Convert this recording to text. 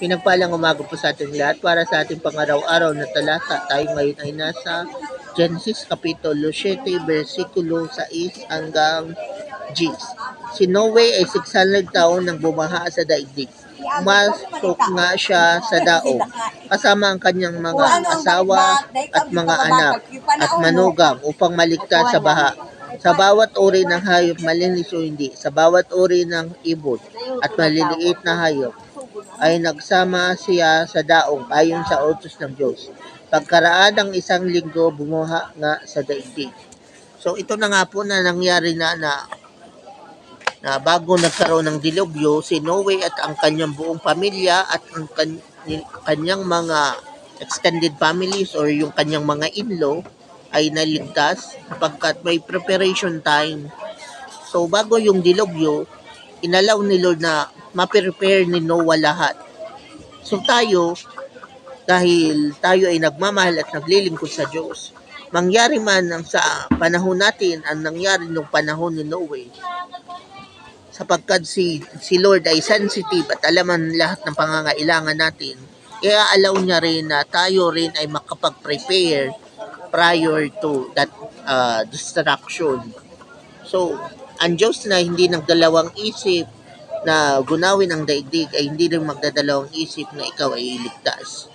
Pinagpalang umaga po sa ating lahat para sa ating pangaraw-araw na talata. Tayo ngayon ay nasa Genesis Kapitulo 7, versikulo 6 hanggang 10. Si Noe ay 600 taon nang bumaha sa daigdig. Pumasok nga siya sa daog, kasama ang kanyang mga asawa at mga anak at manugang upang maligtas sa baha. Sa bawat uri ng hayop, malinis o hindi, sa bawat uri ng ibon at maliliit na hayop, ay nagsama siya sa daong ayon sa utos ng Diyos. Pagkaraan ng isang linggo, bumuha nga sa daigdig. So ito na nga po na nangyari na bago nagkaroon ng dilubyo, si Noe at ang kanyang buong pamilya at ang kanyang mga extended families or yung kanyang mga in-law ay naligtas sapagkat may preparation time. So bago yung dilubyo, inalaw ni Lord na ma-prepare ni Noah lahat. So tayo, dahil tayo ay nagmamahal at naglilingkod sa Diyos, mangyari man ang sa panahon natin ang nangyari nung panahon ni Noe, sapagkat si Lord ay sensitive at alaman lahat ng pangangailangan natin, kaya allow niya rin na tayo rin ay makapag-prepare prior to that destruction. So, ang Diyos na hindi nagdalawang isip na gunawin ang daigdig ay hindi rin magdadalawang isip na ikaw ay iligtas.